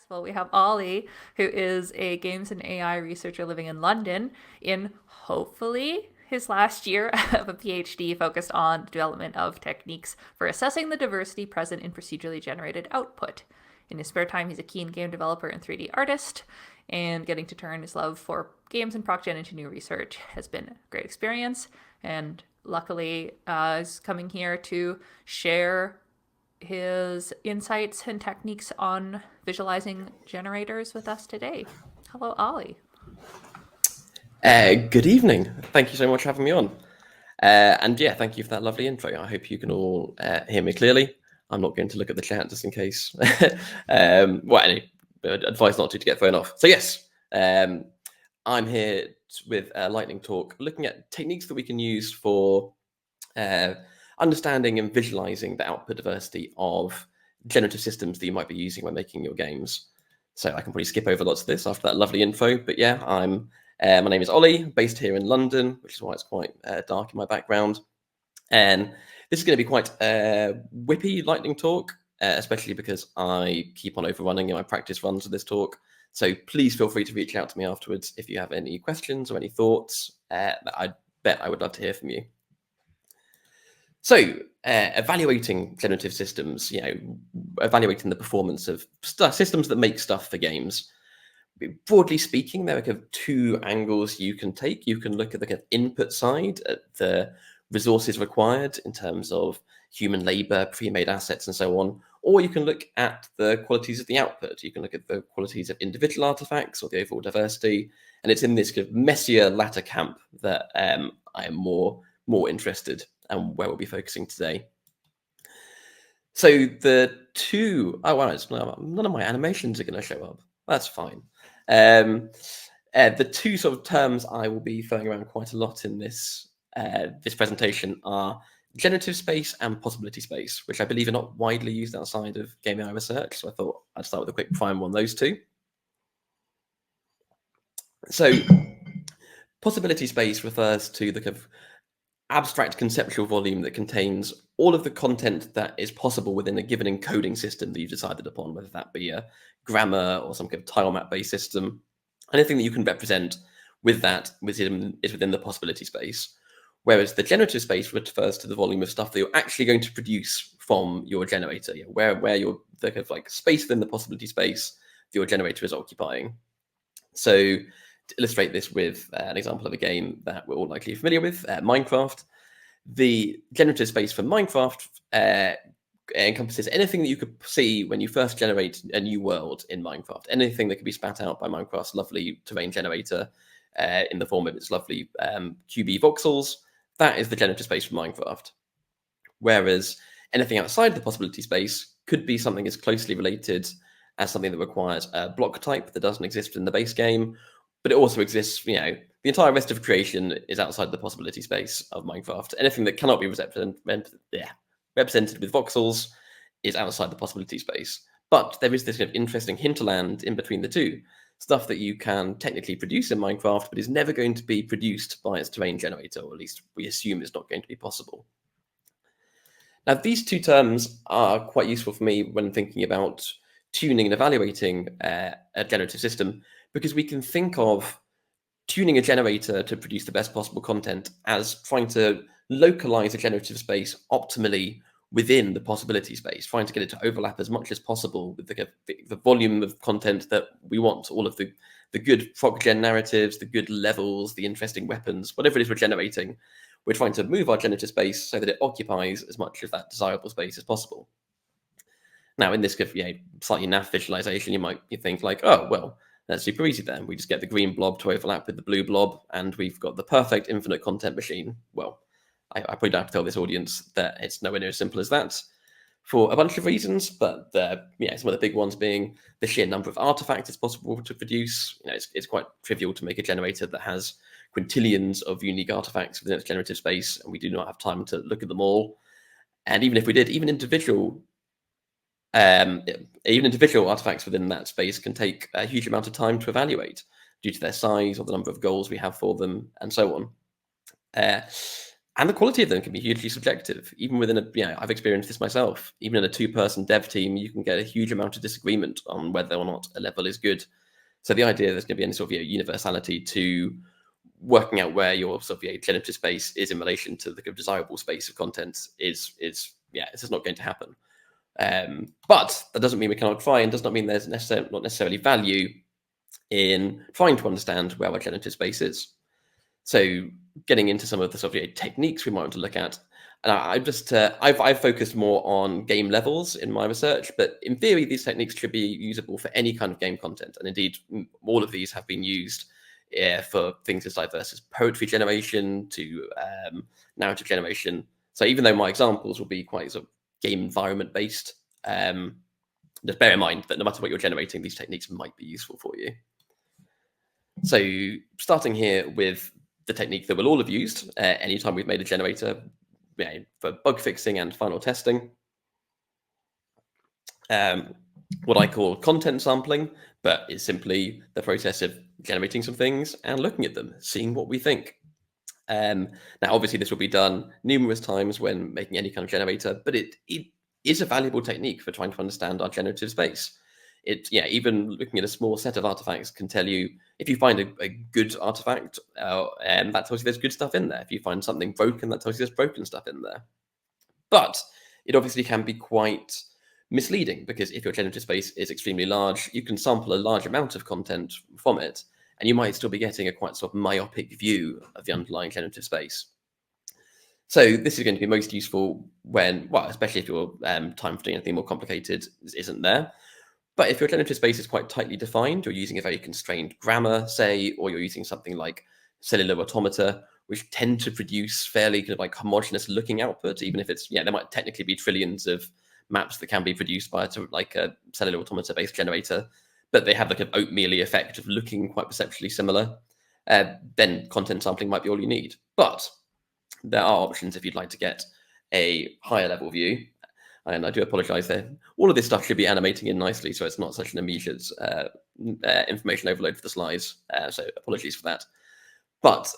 Well, we have Ollie, who is a games and AI researcher living in London, in hopefully his last year of a PhD focused on the development of techniques for assessing the diversity present in procedurally generated output. In his spare time, he's a keen game developer and 3D artist, and getting to turn his love for games and ProcGen into new research has been a great experience. And luckily, is coming here to share his insights and techniques on visualizing generators with us today. Hello, Ollie. Good evening. Thank you so much for having me on. And yeah, thank you for that lovely intro. I hope you can all hear me clearly. I'm not going to look at the chat just in case. Anyway, advice not to get thrown off. So yes, I'm here with a lightning talk, looking at techniques that we can use for understanding and visualizing the output diversity of generative systems that you might be using when making your games. So I can probably skip over lots of this after that lovely info. But yeah, my name is Ollie, based here in London, which is why it's quite dark in my background. And this is going to be quite a whippy lightning talk, especially because I keep on overrunning in my practice runs of this talk. So please feel free to reach out to me afterwards if you have any questions or any thoughts. I bet I would love to hear from you. So evaluating generative systems, evaluating the performance of systems that make stuff for games. Broadly speaking, there are kind of two angles you can take. You can look at the kind of input side, at the resources required in terms of human labor, pre-made assets, and so on. Or you can look at the qualities of the output. You can look at the qualities of individual artifacts or the overall diversity. And it's in this kind of messier latter camp that I am more interested and where we'll be focusing today. So the two, oh wow, none of my animations are going to show up. That's fine. The two sort of terms I will be throwing around quite a lot in this presentation are generative space and possibility space, which I believe are not widely used outside of game AI research. So I thought I'd start with a quick primer on those two. So possibility space refers to the kind of abstract conceptual volume that contains all of the content that is possible within a given encoding system that you've decided upon, whether that be a grammar or some kind of tile map-based system. Anything that you can represent with that is within the possibility space. Whereas the generative space refers to the volume of stuff that you're actually going to produce from your generator, where the kind of like space within the possibility space that your generator is occupying. So to illustrate this with an example of a game that we're all likely familiar with, Minecraft, the generative space for Minecraft encompasses anything that you could see when you first generate a new world in Minecraft, anything that could be spat out by Minecraft's lovely terrain generator in the form of its lovely QB voxels. That is the generative space for Minecraft. Whereas anything outside the possibility space could be something as closely related as something that requires a block type that doesn't exist in the base game, but it also exists, the entire rest of creation is outside the possibility space of Minecraft. Anything that cannot be represented with voxels is outside the possibility space. But there is this kind of interesting hinterland in between the two, stuff that you can technically produce in Minecraft, but is never going to be produced by its terrain generator, or at least we assume it's not going to be possible. Now, these two terms are quite useful for me when thinking about tuning and evaluating a generative system, because we can think of tuning a generator to produce the best possible content as trying to localize a generative space optimally within the possibility space, trying to get it to overlap as much as possible with the volume of content that we want, all of the good ProcGen narratives, the good levels, the interesting weapons, whatever it is we're generating. We're trying to move our generative space so that it occupies as much of that desirable space as possible. Now, in this slightly naff visualization, you might think like, oh, well, that's super easy then. We just get the green blob to overlap with the blue blob, and we've got the perfect infinite content machine. Well, I probably don't have to tell this audience that it's nowhere near as simple as that for a bunch of reasons, but some of the big ones being the sheer number of artifacts it's possible to produce. It's quite trivial to make a generator that has quintillions of unique artifacts within its generative space, and we do not have time to look at them all. And even if we did, even individual artifacts within that space can take a huge amount of time to evaluate due to their size or the number of goals we have for them, and so on. And the quality of them can be hugely subjective. Even within I've experienced this myself. Even in a 2-person dev team, you can get a huge amount of disagreement on whether or not a level is good. So the idea there's going to be any sort of universality to working out where your sort of generative space is in relation to the desirable space of content is it's just not going to happen. But that doesn't mean we cannot try, and does not mean there's not necessarily value in trying to understand where our generative space is. So getting into some of the sort of techniques we might want to look at, and I've focused more on game levels in my research, but in theory these techniques should be usable for any kind of game content, and indeed all of these have been used for things as diverse as poetry generation to narrative generation. So even though my examples will be quite sort of game environment based, just bear in mind that no matter what you're generating, these techniques might be useful for you. So starting here with the technique that we'll all have used anytime we've made a generator for bug fixing and final testing. What I call content sampling, but it's simply the process of generating some things and looking at them, seeing what we think. Now, obviously, this will be done numerous times when making any kind of generator, but it is a valuable technique for trying to understand our generative space. Even looking at a small set of artifacts can tell you if you find a good artifact, that tells you there's good stuff in there. If you find something broken, that tells you there's broken stuff in there. But it obviously can be quite misleading because if your generative space is extremely large, you can sample a large amount of content from it, and you might still be getting a quite sort of myopic view of the underlying generative space. So this is going to be most useful when, especially if your time for doing anything more complicated isn't there. But if your generative space is quite tightly defined, you're using a very constrained grammar, say, or you're using something like cellular automata, which tend to produce fairly kind of like homogeneous looking output, even if it's, there might technically be trillions of maps that can be produced by like a cellular automata based generator, but they have like an oatmeal-y effect of looking quite perceptually similar, then content sampling might be all you need. But there are options if you'd like to get a higher level view. And I do apologize there. All of this stuff should be animating in nicely, so it's not such an immediate information overload for the slides. So apologies for that. But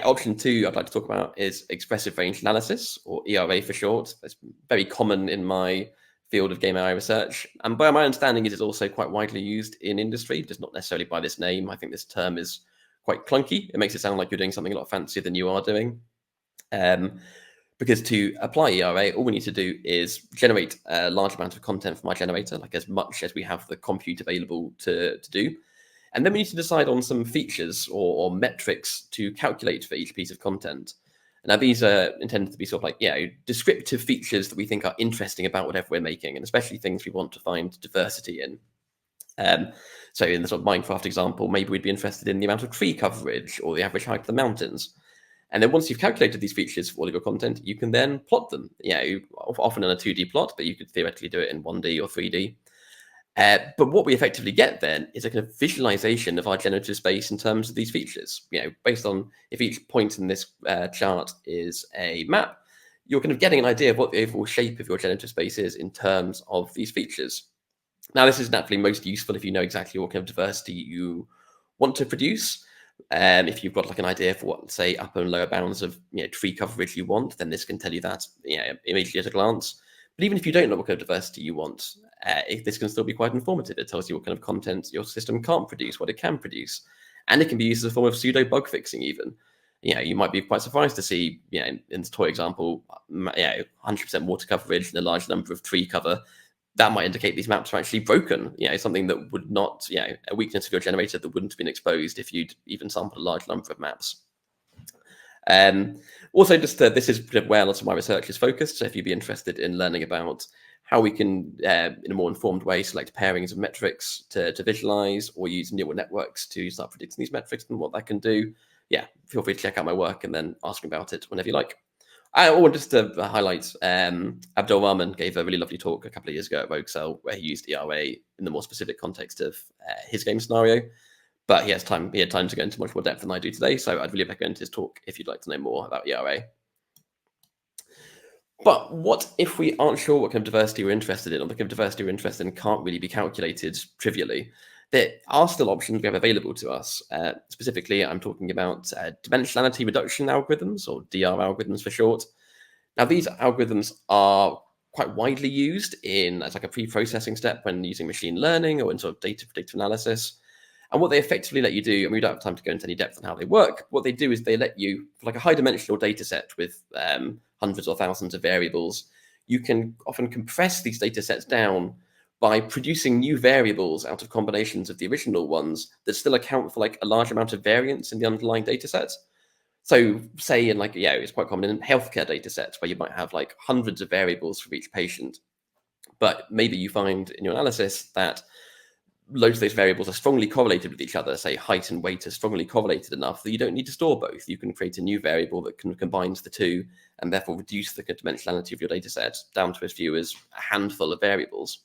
option 2 I'd like to talk about is expressive range analysis, or ERA for short. It's very common in my field of game AI research. And by my understanding, it is also quite widely used in industry, just not necessarily by this name. I think this term is quite clunky. It makes it sound like you're doing something a lot fancier than you are doing. Because to apply ERA, all we need to do is generate a large amount of content from our generator, like as much as we have the compute available to do. And then we need to decide on some features or metrics to calculate for each piece of content. Now, these are intended to be sort of like, descriptive features that we think are interesting about whatever we're making, and especially things we want to find diversity in. So in the sort of Minecraft example, maybe we'd be interested in the amount of tree coverage or the average height of the mountains. And then once you've calculated these features for all of your content, you can then plot them. Often in a 2D plot, but you could theoretically do it in 1D or 3D. But what we effectively get then is a kind of visualization of our generative space in terms of these features. Based on if each point in this chart is a map, you're kind of getting an idea of what the overall shape of your generative space is in terms of these features. Now, this is naturally most useful if you know exactly what kind of diversity you want to produce. If you've got like an idea for what, say, upper and lower bounds of tree coverage you want, then this can tell you that immediately at a glance. But even if you don't know what kind of diversity you want, this can still be quite informative. It tells you what kind of content your system can't produce, what it can produce, and it can be used as a form of pseudo bug fixing. Even you might be quite surprised to see in this toy example, 100% water coverage and a large number of tree cover. That might indicate these maps are actually broken, something that would not, a weakness of your generator that wouldn't have been exposed if you'd even sampled a large number of maps. Also, just this is where a lot of my research is focused. So if you'd be interested in learning about how we can, in a more informed way, select pairings of metrics to visualize, or use neural networks to start predicting these metrics and what that can do, feel free to check out my work and then ask me about it whenever you like. Just to highlight, Abdul Rahman gave a really lovely talk a couple of years ago at Roguelikes where he used ERA in the more specific context of his game scenario. But he had time to go into much more depth than I do today, so I'd really recommend his talk if you'd like to know more about ERA. But what if we aren't sure what kind of diversity we're interested in, or the kind of diversity we're interested in can't really be calculated trivially? There are still options we have available to us. Specifically, I'm talking about dimensionality reduction algorithms, or DR algorithms for short. Now, these algorithms are quite widely used as like a pre-processing step when using machine learning or in sort of data predictive analysis. And what they effectively let you do, and we don't have time to go into any depth on how they work, what they do is they let you, for like a high-dimensional data set with hundreds or thousands of variables, you can often compress these data sets down by producing new variables out of combinations of the original ones that still account for like a large amount of variance in the underlying data set. So say in it's quite common in healthcare data sets where you might have like hundreds of variables for each patient, but maybe you find in your analysis that loads of those variables are strongly correlated with each other. Say height and weight are strongly correlated enough that you don't need to store both. You can create a new variable that combines the two and therefore reduce the dimensionality of your data set down to as few as a handful of variables.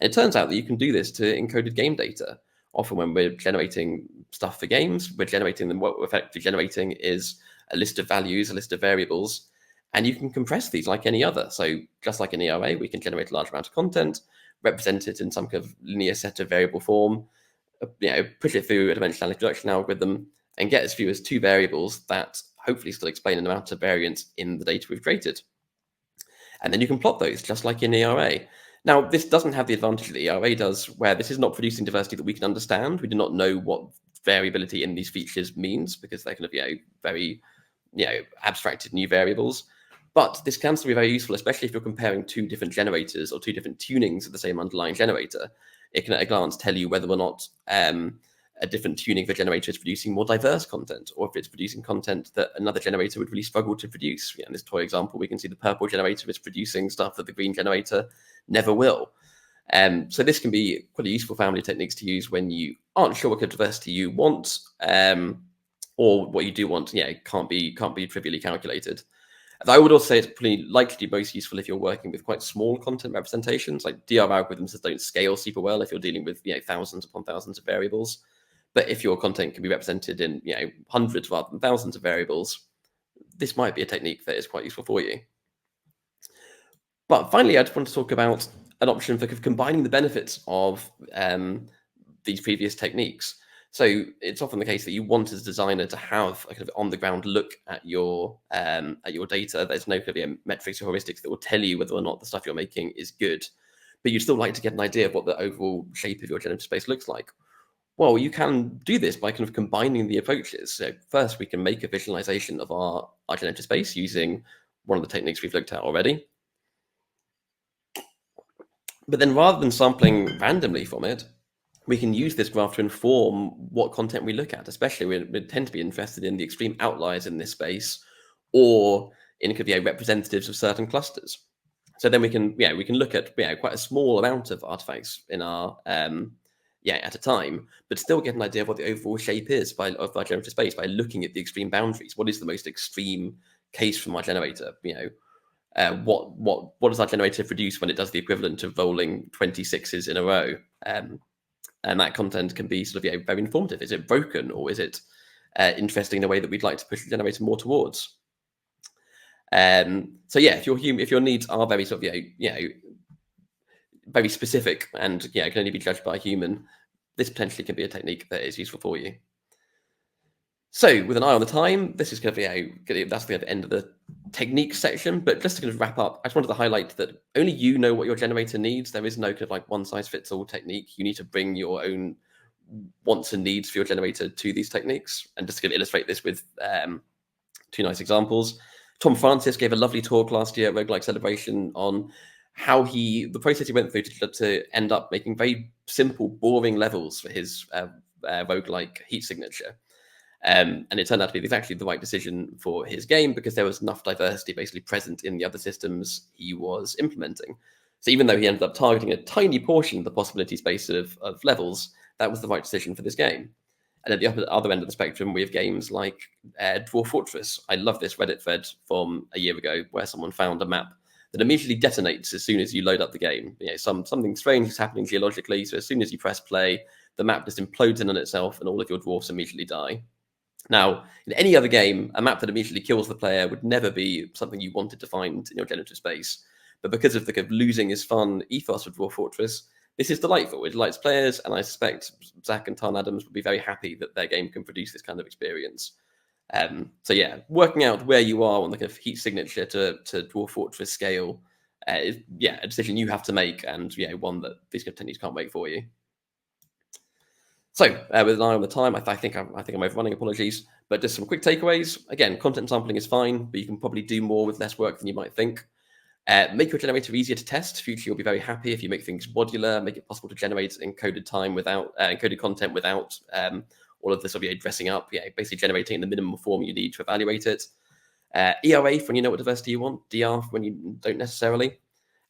And it turns out that you can do this to encoded game data. Often when we're generating stuff for games, we're generating them. What we're effectively generating is a list of values, a list of variables, and you can compress these like any other. So just like an ERA, we can generate a large amount of content, represent it in some kind of linear set of variable form, push it through a dimensionality reduction algorithm, and get as few as two variables that hopefully still explain an amount of variance in the data we've created. And then you can plot those just like in ERA. Now, this doesn't have the advantage that ERA does, where this is not producing diversity that we can understand. We do not know what variability in these features means because they're kind of very abstracted new variables. But this can still be very useful, especially if you're comparing two different generators or two different tunings of the same underlying generator. It can at a glance tell you whether or not a different tuning of a generator is producing more diverse content, or if it's producing content that another generator would really struggle to produce. In this toy example, we can see the purple generator is producing stuff that the green generator never will. So this can be quite a useful family of techniques to use when you aren't sure what kind of diversity you want, or what you do want, can't be trivially calculated. And I would also say it's pretty likely to be most useful if you're working with quite small content representations. Like DR algorithms that don't scale super well if you're dealing with thousands upon thousands of variables. But if your content can be represented in hundreds rather than thousands of variables, this might be a technique that is quite useful for you. But finally, I just want to talk about an option for combining the benefits of these previous techniques. So it's often the case that you want as a designer to have a kind of on-the-ground look at your data. There's no kind of metrics or heuristics that will tell you whether or not the stuff you're making is good, but you'd still like to get an idea of what the overall shape of your generative space looks like. Well, you can do this by kind of combining the approaches. So first, we can make a visualization of our generative space using one of the techniques we've looked at already. But then rather than sampling randomly from it, we can use this graph to inform what content we look at. Especially we tend to be interested in the extreme outliers in this space, or in representatives of certain clusters. So then we can look at quite a small amount of artifacts in our at a time, but still get an idea of what the overall shape is of our generative space by looking at the extreme boundaries. What is the most extreme case from our generator? What does our generator produce when it does the equivalent of rolling 26s in a row? And that content can be sort of very informative. Is it broken, or is it interesting in a way that we'd like to push the generator more towards? So if your needs are very sort of very specific and can only be judged by a human, this potentially can be a technique that is useful for you. So with an eye on the time, this is going to be that's the end of the technique section. But just to kind of wrap up, I just wanted to highlight that only you know what your generator needs. There is no kind of one size fits all technique. You need to bring your own wants and needs for your generator to these techniques. And just to illustrate this with two nice examples, Tom Francis gave a lovely talk last year at Roguelike Celebration on how the process he went through to end up making very simple, boring levels for his roguelike heat signature. And it turned out to be exactly the right decision for his game because there was enough diversity basically present in the other systems he was implementing. So even though he ended up targeting a tiny portion of the possibility space of levels, that was the right decision for this game. And at the other end of the spectrum, we have games like Dwarf Fortress. I love this Reddit thread from a year ago where someone found a map that immediately detonates as soon as you load up the game. Something strange is happening geologically, so as soon as you press play, the map just implodes in on itself and all of your dwarfs immediately die. Now, in any other game, a map that immediately kills the player would never be something you wanted to find in your generative space. But because of the kind of losing is fun ethos of Dwarf Fortress, this is delightful. It delights players, and I suspect Zach and Tarn Adams would be very happy that their game can produce this kind of experience. So yeah, working out where you are on the kind of heat signature to Dwarf Fortress scale is a decision you have to make, and one that these techniques can't wait for you. So with an eye on the time, I think I'm overrunning. Apologies, but just some quick takeaways. Again, content sampling is fine, but you can probably do more with less work than you might think. Make your generator easier to test. Future, you'll be very happy if you make things modular, make it possible to generate encoded content without all of this sort of dressing up. Basically generating in the minimum form you need to evaluate it. ERA for when you know what diversity you want. DR for when you don't necessarily.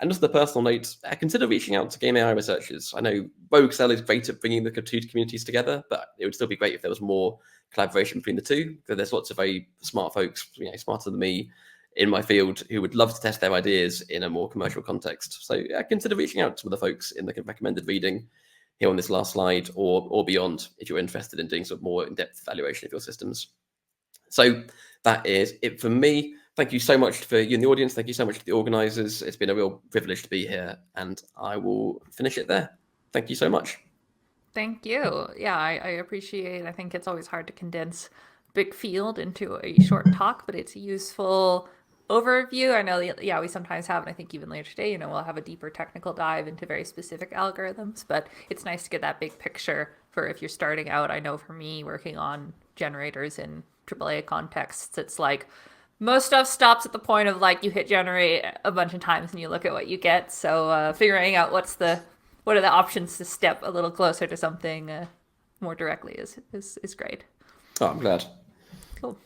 And just the personal note, consider reaching out to game AI researchers. I know Roguelikes is great at bringing the two communities together, but it would still be great if there was more collaboration between the two. There's lots of very smart folks, smarter than me, in my field who would love to test their ideas in a more commercial context. So consider reaching out to some of the folks in the recommended reading here on this last slide or beyond if you're interested in doing sort of more in-depth evaluation of your systems. So that is it from me. Thank you so much for you in the audience. Thank you so much to the organisers. It's been a real privilege to be here, and I will finish it there. Thank you so much. Thank you. Yeah, I appreciate. I think it's always hard to condense big field into a short talk, but it's a useful overview. I know, yeah, we sometimes have, and I think even later today, we'll have a deeper technical dive into very specific algorithms, but it's nice to get that big picture for if you're starting out. I know for me, working on generators in AAA contexts, it's like most stuff stops at the point of like you hit generate a bunch of times and you look at what you get. So figuring out what are the options to step a little closer to something more directly is great. Oh, I'm glad. Cool.